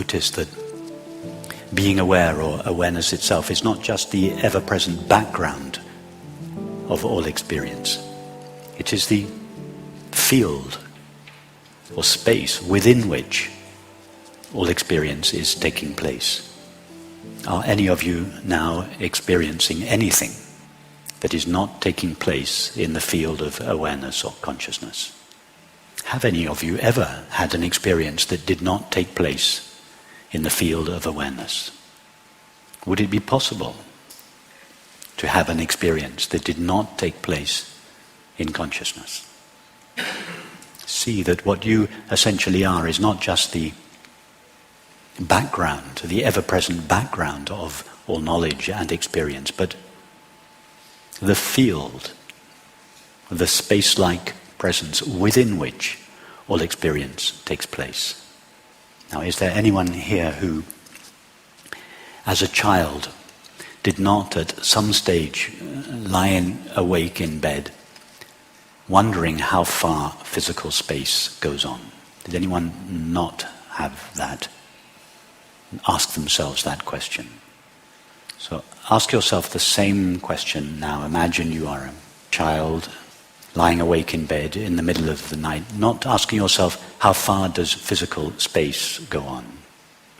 notice that being aware, or awareness itself, is not just the ever-present background of all experience. It is the field or space within which all experience is taking place. Are any of you now experiencing anything that is not taking place in the field of awareness or consciousness? Have any of you ever had an experience that did not take place in the field of awareness? Would it be possible to have an experience that did not take place in consciousness? See that what you essentially are is not just the background, the ever-present background of all knowledge and experience, but the field, the space-like presence within which all experience takes place. Now, is there anyone here who, as a child, did not at some stage lie awake in bed, wondering how far physical space goes on? Did anyone not have that? Ask themselves that question. So ask yourself the same question now. Imagine you are a child lying awake in bed in the middle of the night, not asking yourself how far does physical space go on,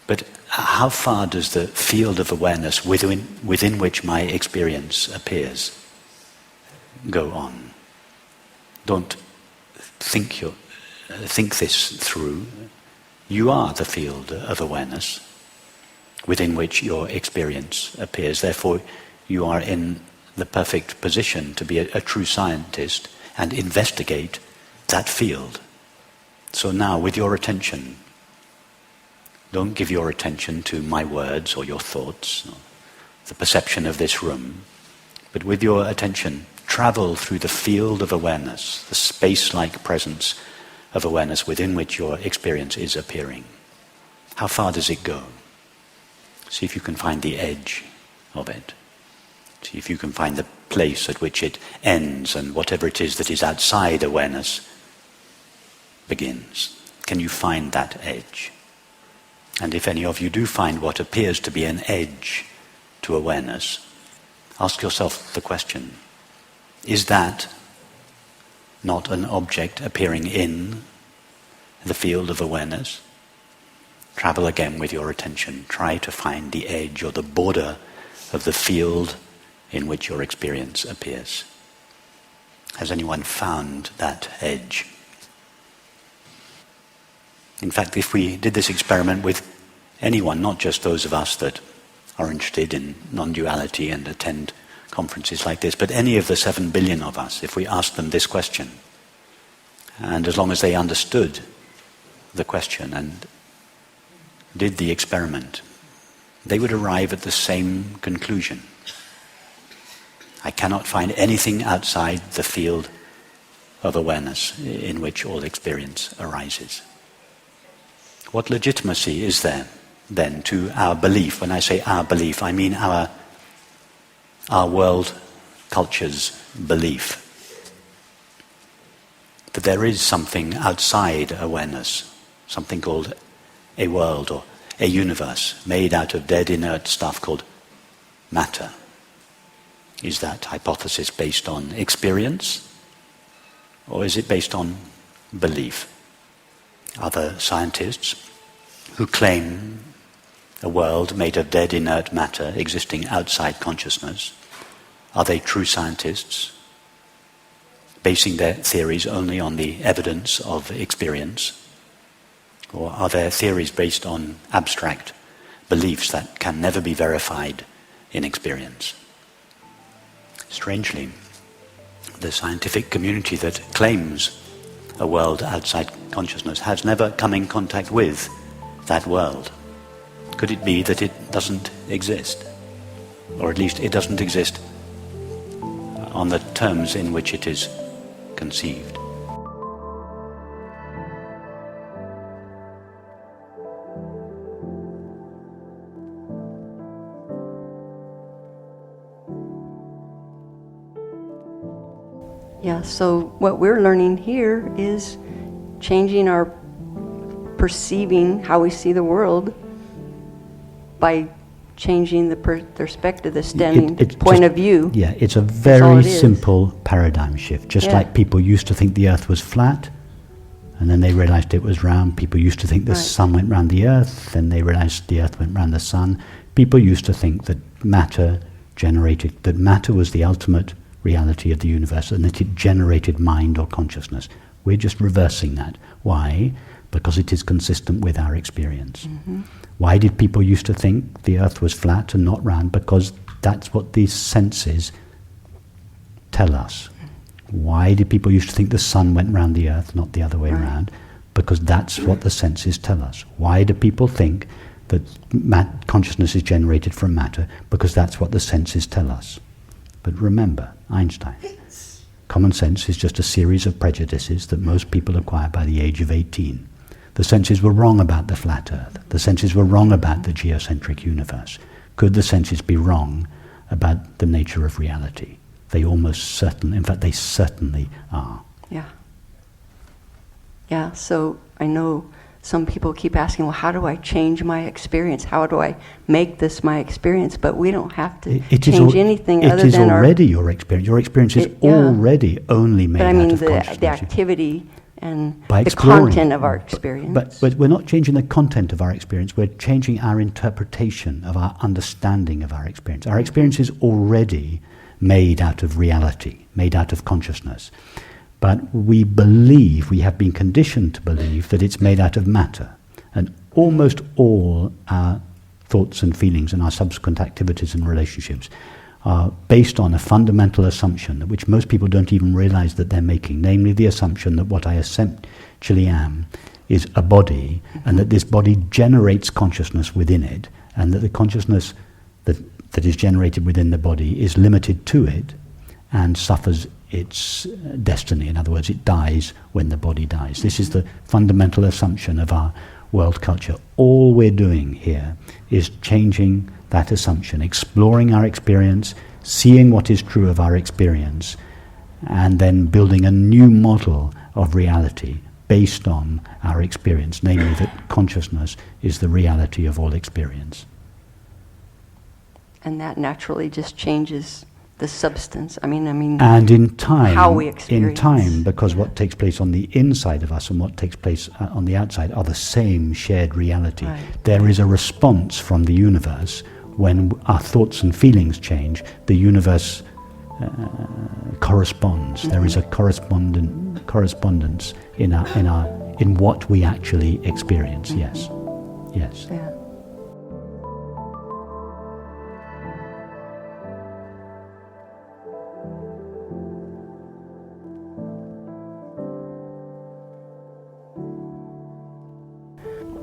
but how far does the field of awareness within which my experience appears go on. Don't think this through. You are the field of awareness within which your experience appears. Therefore, you are in the perfect position to be a true scientist and investigate that field. So now, with your attention, don't give your attention to my words or your thoughts, or the perception of this room, but with your attention, travel through the field of awareness, the space-like presence of awareness within which your experience is appearing. How far does it go? See if you can find the edge of it. See if you can find the place at which it ends and whatever it is that is outside awareness begins. Can you find that edge? And if any of you do find what appears to be an edge to awareness, ask yourself the question, is that not an object appearing in the field of awareness? Travel again with your attention. Try to find the edge or the border of the field in which your experience appears. Has anyone found that edge? In fact, if we did this experiment with anyone, not just those of us that are interested in non-duality and attend conferences like this, but any of the 7 billion of us, if we asked them this question, and as long as they understood the question and did the experiment, they would arrive at the same conclusion. I cannot find anything outside the field of awareness in which all experience arises. What legitimacy is there then to our belief? When I say our belief, I mean our world culture's belief that there is something outside awareness, something called a world or a universe made out of dead inert stuff called matter. Is that hypothesis based on experience, or is it based on belief? Other scientists who claim a world made of dead inert matter existing outside consciousness, are they true scientists, basing their theories only on the evidence of experience? Or are their theories based on abstract beliefs that can never be verified in experience? Strangely, the scientific community that claims a world outside consciousness has never come in contact with that world. Could it be that it doesn't exist? Or at least it doesn't exist on the terms in which it is conceived. Yeah, so what we're learning here is changing our perceiving how we see the world by changing the perspective, the standing it's point just- of view. Yeah, it's a all very it is. simple paradigm shift. Just Yeah. like people used to think the earth was flat, and then they realized it was round. People used to think the Right. sun went round the earth, then they realized the earth went round the sun. People used to think that matter was the ultimate reality of the universe, and that it generated mind or consciousness. We're just reversing that. Why? Because it is consistent with our experience. Mm-hmm. Why did people used to think the earth was flat and not round? Because that's what these senses tell us. Why did people used to think the sun went round the earth, not the other way Right. around? Because that's what the senses tell us. Why do people think that consciousness is generated from matter? Because that's what the senses tell us. But remember, Einstein, common sense is just a series of prejudices that most people acquire by the age of 18. The senses were wrong about the flat earth. The senses were wrong about the geocentric universe. Could the senses be wrong about the nature of reality? They almost certainly, in fact, they certainly are. Yeah. Yeah, so I know some people keep asking, well, how do I change my experience? How do I make this my experience? But we don't have to change anything other than It is already your experience. Your experience is already only made out of consciousness. But I mean the activity and By the exploring. content of our experience. But we're not changing the content of our experience. We're changing our interpretation of our understanding of our experience. Our experience is already made out of reality, made out of consciousness. But we have been conditioned to believe that it's made out of matter. And almost all our thoughts and feelings and our subsequent activities and relationships are based on a fundamental assumption, which most people don't even realize that they're making, namely the assumption that what I essentially am is a body, and that this body generates consciousness within it, and that the consciousness that is generated within the body is limited to it and suffers its destiny. In other words, it dies when the body dies. This is the fundamental assumption of our world culture. All we're doing here is changing that assumption, exploring our experience, seeing what is true of our experience, and then building a new model of reality based on our experience, namely that consciousness is the reality of all experience. And that naturally just changes the substance. I mean, and in time, how we experience. Because what takes place on the inside of us and what takes place on the outside are the same shared reality. Right. There is a response from the universe when our thoughts and feelings change. The universe corresponds. Mm-hmm. There is a correspondence in what we actually experience. Mm-hmm. Yes. Yeah.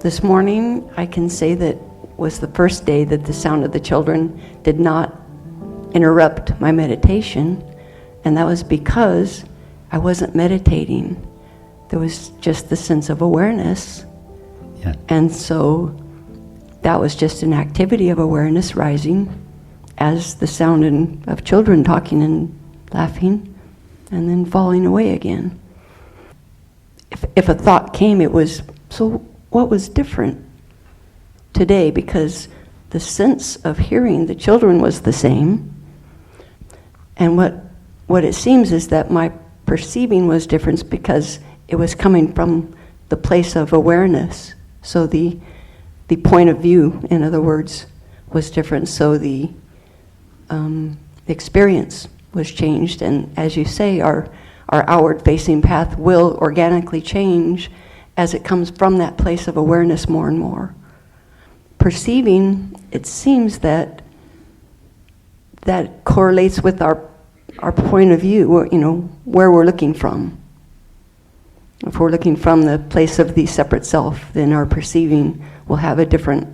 This morning, I can say that was the first day that the sound of the children did not interrupt my meditation, and that was because I wasn't meditating. There was just the sense of awareness. Yeah. And so that was just an activity of awareness rising as the sound of children talking and laughing and then falling away again. If a thought came, it was, so what was different today? Because the sense of hearing the children was the same. And what it seems is that my perceiving was different because it was coming from the place of awareness. So the point of view, in other words, was different. So the experience was changed. And as you say, our outward-facing path will organically change as it comes from that place of awareness more and more. Perceiving, it seems that correlates with our point of view, where we're looking from. If we're looking from the place of the separate self, then our perceiving will have a different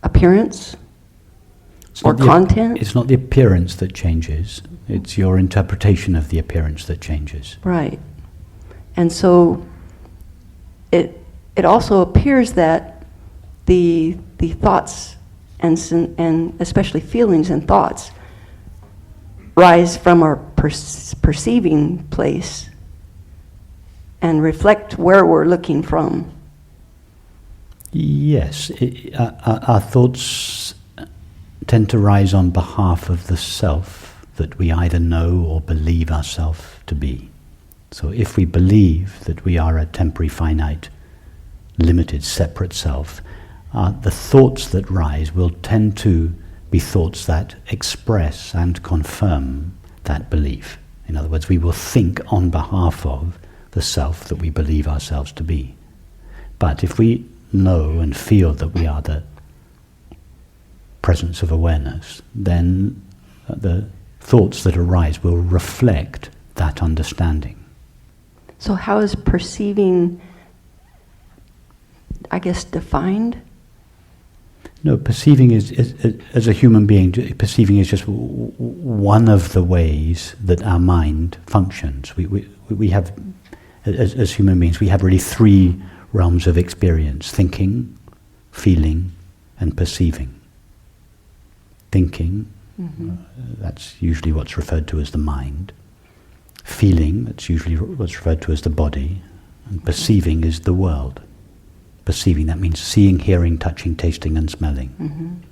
appearance or content. It's not the appearance that changes, it's your interpretation of the appearance that changes. Right. And so it also appears that the thoughts and especially feelings and thoughts rise from our perceiving place and reflect where we're looking from. Yes, our thoughts tend to rise on behalf of the self that we either know or believe ourselves to be. So if we believe that we are a temporary, finite, limited, separate self, the thoughts that rise will tend to be thoughts that express and confirm that belief. In other words, we will think on behalf of the self that we believe ourselves to be. But if we know and feel that we are the presence of awareness, then the thoughts that arise will reflect that understanding. So how is perceiving, I guess, defined? No, perceiving is as a human being, perceiving is just one of the ways that our mind functions. We have, as human beings, we have really three realms of experience: thinking, feeling, and perceiving. Thinking, that's usually what's referred to as the mind. Feeling, that's usually what's referred to as the body. And perceiving is the world. Perceiving, that means seeing, hearing, touching, tasting, and smelling.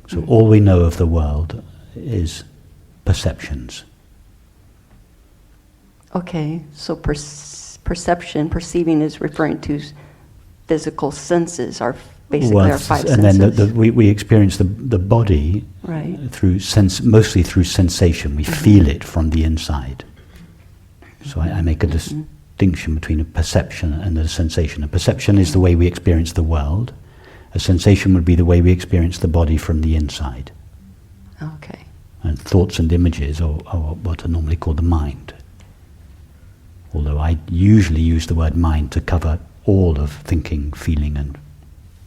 So all we know of the world is perceptions. Okay, so perception, perceiving is referring to physical senses, basically our five senses. And then we experience the body through mostly through sensation. We feel it from the inside. So I make a distinction between a perception and a sensation. A perception is the way we experience the world. A sensation would be the way we experience the body from the inside. Okay. And thoughts and images are what are normally called the mind. Although I usually use the word mind to cover all of thinking, feeling, and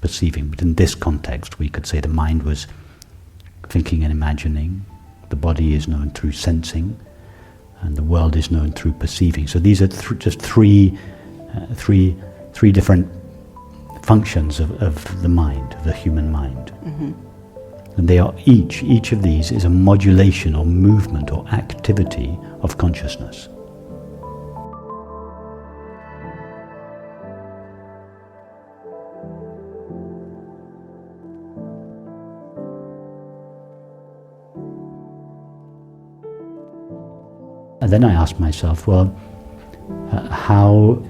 perceiving. But in this context, we could say the mind was thinking and imagining. The body is known through sensing. And the world is known through perceiving. So these are just three different functions of the mind, of the human mind. And they are each of these is a modulation or movement or activity of consciousness. And then I asked myself, well, how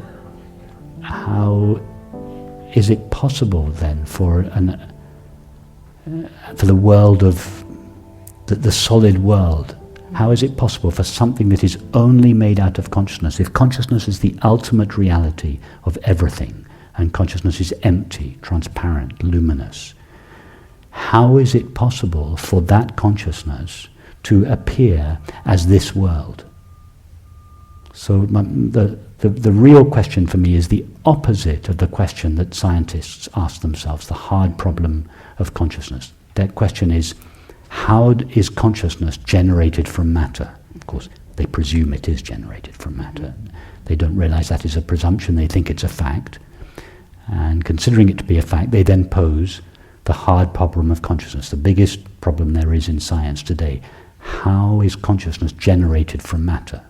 is it possible then for the world of the solid world? How is it possible for something that is only made out of consciousness? If consciousness is the ultimate reality of everything, and consciousness is empty, transparent, luminous, how is it possible for that consciousness to appear as this world? So the real question for me is the opposite of the question that scientists ask themselves, the hard problem of consciousness. That question is, how is consciousness generated from matter? Of course, they presume it is generated from matter. They don't realize that is a presumption, they think it's a fact. And considering it to be a fact, they then pose the hard problem of consciousness, the biggest problem there is in science today. How is consciousness generated from matter?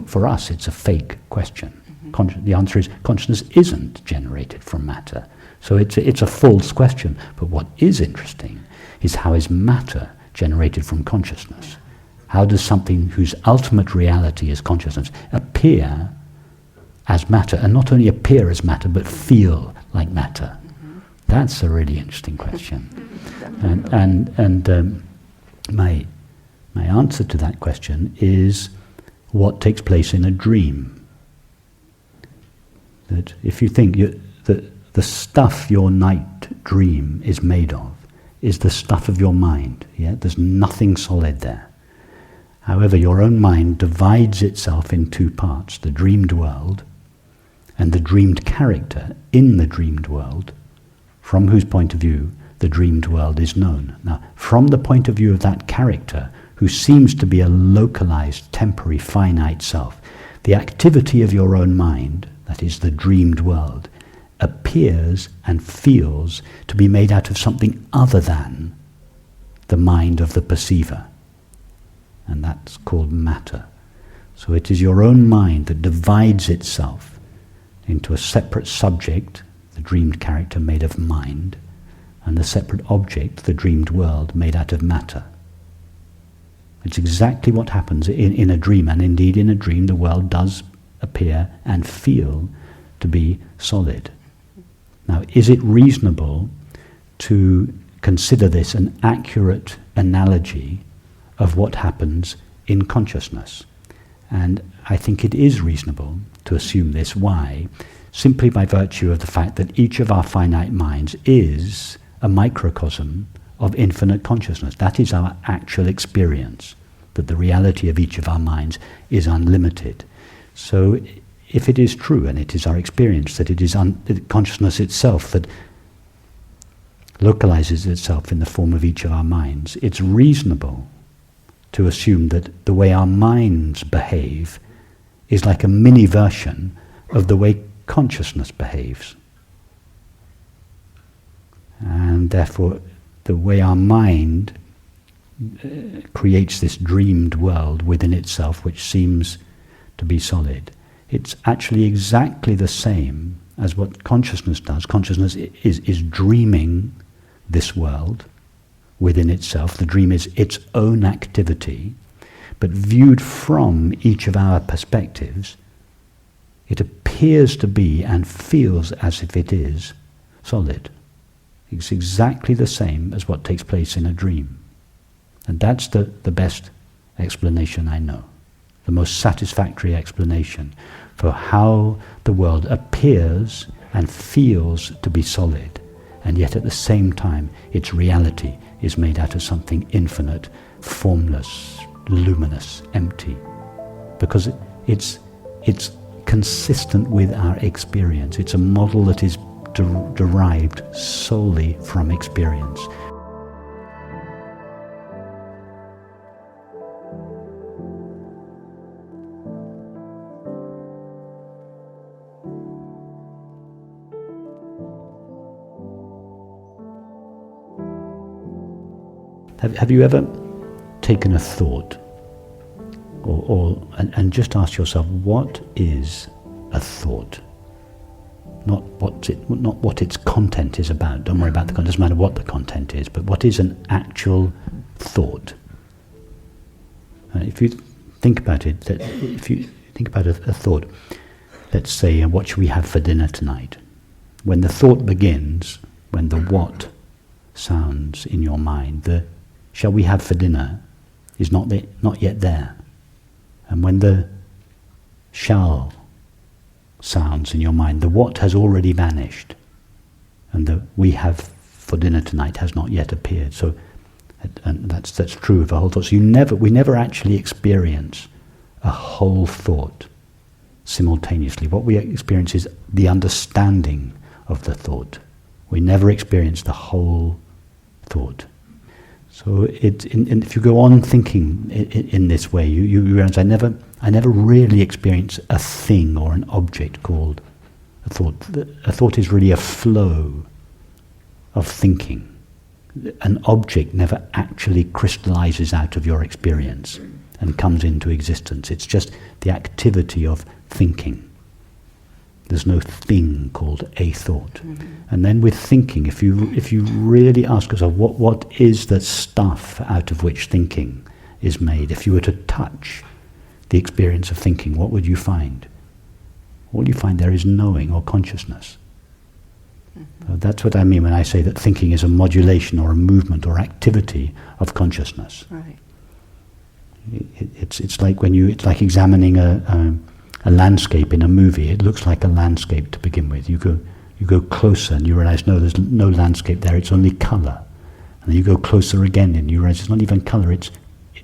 For us, it's a fake question. The answer is consciousness isn't generated from matter. So it's a false question. But what is interesting is how is matter generated from consciousness? How does something whose ultimate reality is consciousness appear as matter, and not only appear as matter, but feel like matter? That's a really interesting question. And my answer to that question is what takes place in a dream. That if you think that the stuff your night dream is made of is the stuff of your mind, there's nothing solid there. However, your own mind divides itself in two parts, the dreamed world and the dreamed character in the dreamed world, from whose point of view the dreamed world is known. Now, from the point of view of that character, who seems to be a localized, temporary, finite self, the activity of your own mind, that is the dreamed world, appears and feels to be made out of something other than the mind of the perceiver. And that's called matter. So it is your own mind that divides itself into a separate subject, the dreamed character made of mind, and the separate object, the dreamed world, made out of matter. It's exactly what happens in a dream, and indeed in a dream the world does appear and feel to be solid. Now, is it reasonable to consider this an accurate analogy of what happens in consciousness? And I think it is reasonable to assume this. Why? Simply by virtue of the fact that each of our finite minds is a microcosm of infinite consciousness. That is our actual experience, that the reality of each of our minds is unlimited. So if it is true, and it is our experience, that it is consciousness itself that localizes itself in the form of each of our minds, it's reasonable to assume that the way our minds behave is like a mini version of the way consciousness behaves. And therefore, the way our mind creates this dreamed world within itself, which seems to be solid, it's actually exactly the same as what consciousness does. Consciousness is dreaming this world within itself. The dream is its own activity, but viewed from each of our perspectives, it appears to be and feels as if it is solid. It's exactly the same as what takes place in a dream. And that's the best explanation I know, the most satisfactory explanation for how the world appears and feels to be solid, and yet at the same time its reality is made out of something infinite, formless, luminous, empty. Because it's consistent with our experience. It's a model that is derived solely from experience. Have you ever taken a thought and just asked yourself, what is a thought? Not what its content is about. Don't worry about the content. It doesn't matter what the content is, but what is an actual thought? If you think about it, a thought, let's say, what should we have for dinner tonight? When the thought begins, when the what sounds in your mind, the shall we have for dinner is not yet there. And when the shall sounds in your mind, the what has already vanished, and the we have for dinner tonight has not yet appeared. So, and that's true of a whole thought. So we never actually experience a whole thought simultaneously. What we experience is the understanding of the thought. We never experience the whole thought. So if you go on thinking in this way, you realize I never really experience a thing or an object called a thought. A thought is really a flow of thinking. An object never actually crystallizes out of your experience and comes into existence. It's just the activity of thinking. There's no thing called a thought. Mm-hmm. And then with thinking, if you really ask yourself, what is the stuff out of which thinking is made? If you were to touch the experience of thinking, what would you find? All you find there is knowing or consciousness. Mm-hmm. So that's what I mean when I say that thinking is a modulation or a movement or activity of consciousness. Right. It's like it's like examining a landscape in a movie. It looks like a landscape to begin with. You go closer and you realize, no, there's no landscape there, it's only color. And then you go closer again and you realize it's not even color, it's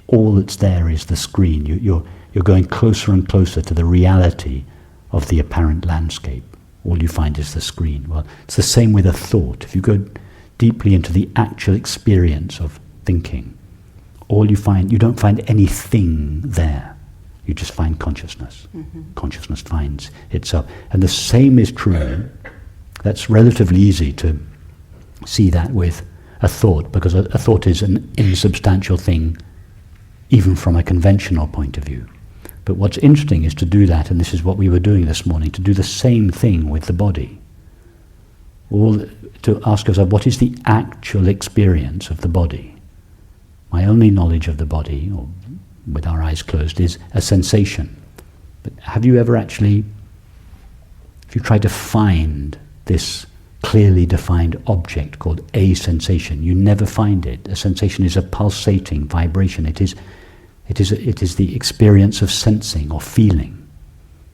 all that's there is the screen. You're going closer and closer to the reality of the apparent landscape. All you find is the screen. Well, it's the same with a thought. If you go deeply into the actual experience of thinking, all you don't find anything there. You just find consciousness. Mm-hmm. Consciousness finds itself. And the same is true. That's relatively easy to see that with a thought, because a thought is an insubstantial thing, even from a conventional point of view. But what's interesting is to do that, and this is what we were doing this morning, to do the same thing with the body. All to ask ourselves, what is the actual experience of the body? My only knowledge of the body, or with our eyes closed, is a sensation. But have you ever actually, if you try to find this clearly defined object called a sensation, you never find it. A sensation is a pulsating vibration. It is the experience of sensing or feeling.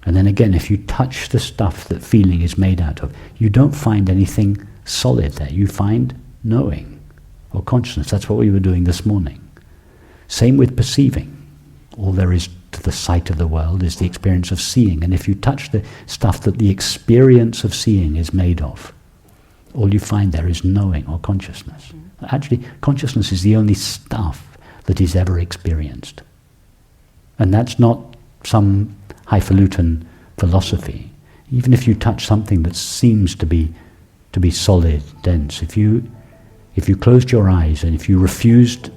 And then again, if you touch the stuff that feeling is made out of, you don't find anything solid there. You find knowing or consciousness. That's what we were doing this morning. Same with perceiving. All there is to the sight of the world is the experience of seeing. And if you touch the stuff that the experience of seeing is made of, all you find there is knowing or consciousness. Actually, consciousness is the only stuff that is ever experienced. And that's not some highfalutin philosophy. Even if you touch something that seems to be solid, dense, if you closed your eyes and if you refused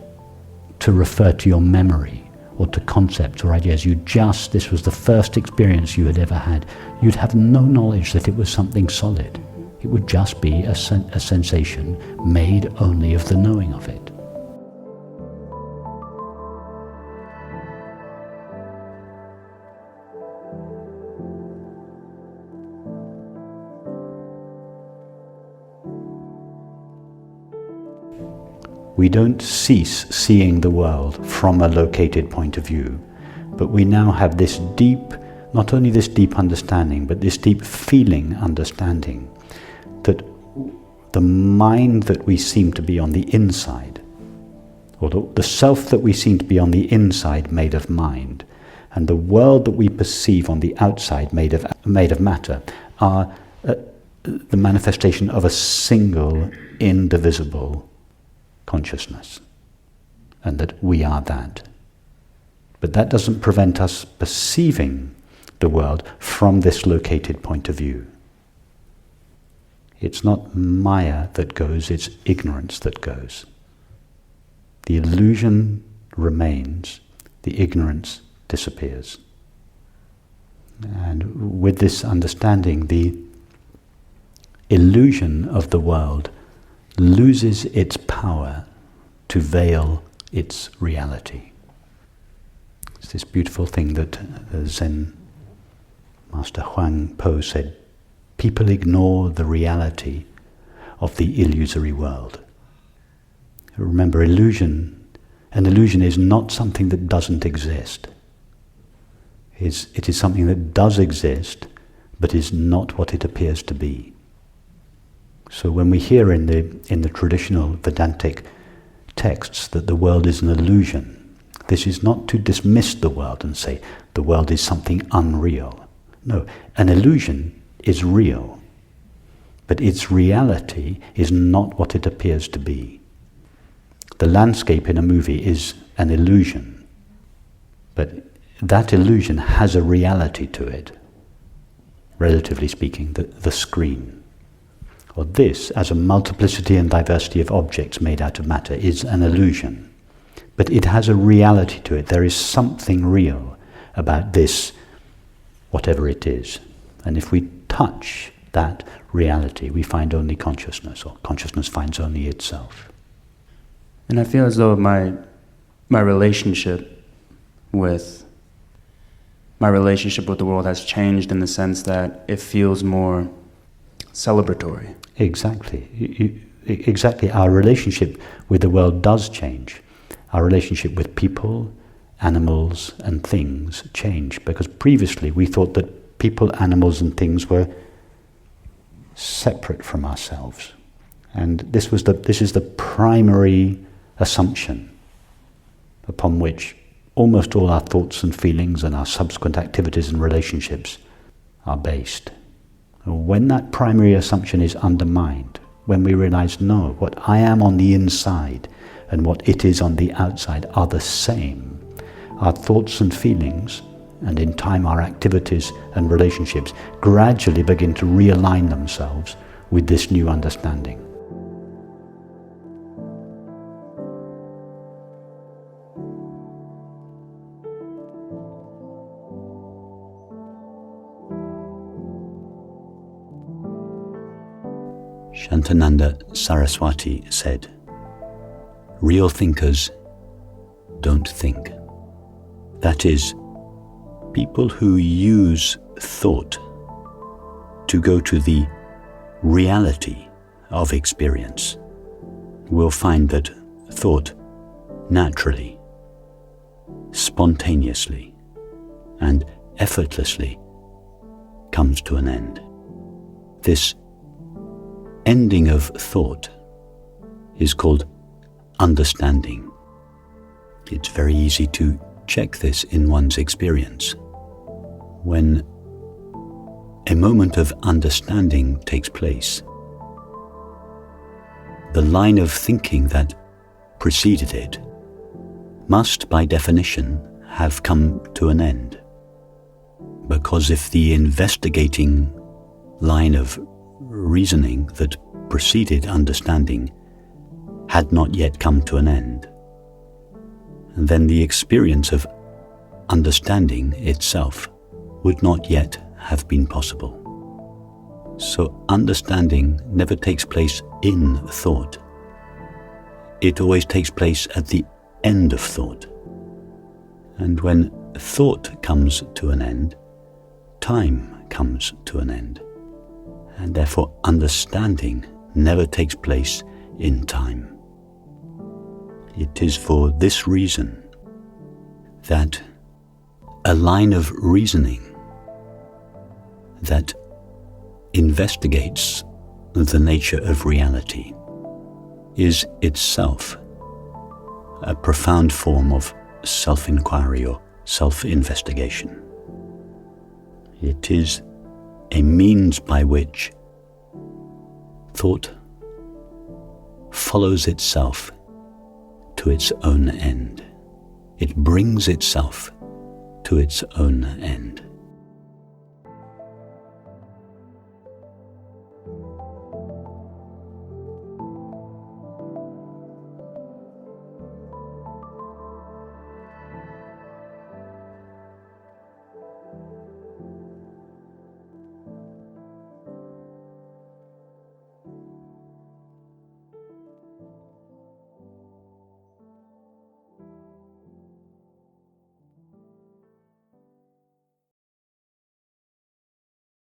to refer to your memory or to concepts or ideas, this was the first experience you had ever had, you'd have no knowledge that it was something solid. It would just be a sensation made only of the knowing of it. We don't cease seeing the world from a located point of view, but we now have this deep, not only this deep understanding, but this deep feeling understanding that the mind that we seem to be on the inside, or the self that we seem to be on the inside made of mind, and the world that we perceive on the outside made of matter, are the manifestation of a single, indivisible consciousness, and that we are that. But that doesn't prevent us perceiving the world from this located point of view. It's not Maya that goes, it's ignorance that goes. The illusion remains, the ignorance disappears. And with this understanding, the illusion of the world loses its power to veil its reality. It's this beautiful thing that Zen Master Huang Po said, people ignore the reality of the illusory world. Remember, an illusion is not something that doesn't exist. It is something that does exist, but is not what it appears to be. So when we hear in the traditional Vedantic texts that the world is an illusion, this is not to dismiss the world and say the world is something unreal. No, an illusion is real, but its reality is not what it appears to be. The landscape in a movie is an illusion, but that illusion has a reality to it, relatively speaking, the screen. Or this, as a multiplicity and diversity of objects made out of matter, is an illusion. But it has a reality to it. There is something real about this, whatever it is. And if we touch that reality, we find only consciousness, or consciousness finds only itself. And I feel as though my relationship with the world has changed in the sense that it feels more celebratory. Exactly. Exactly. Our relationship with the world does change. Our relationship with people, animals, and things change, because previously we thought that people, animals, and things were separate from ourselves. And this is the primary assumption upon which almost all our thoughts and feelings and our subsequent activities and relationships are based. When that primary assumption is undermined, when we realize, no, what I am on the inside and what it is on the outside are the same, our thoughts and feelings, and in time our activities and relationships, gradually begin to realign themselves with this new understanding. Shantananda Saraswati said, "Real thinkers don't think." That is, people who use thought to go to the reality of experience will find that thought naturally, spontaneously, and effortlessly comes to an end. This ending of thought is called understanding. It's very easy to check this in one's experience. When a moment of understanding takes place, the line of thinking that preceded it must, by definition, have come to an end. Because if the investigating line of reasoning that preceded understanding had not yet come to an end, then the experience of understanding itself would not yet have been possible. So understanding never takes place in thought. It always takes place at the end of thought. And when thought comes to an end, time comes to an end. And therefore understanding never takes place in time. It is for this reason that a line of reasoning that investigates the nature of reality is itself a profound form of self-inquiry or self-investigation. It is a means by which thought follows itself to its own end. It brings itself to its own end.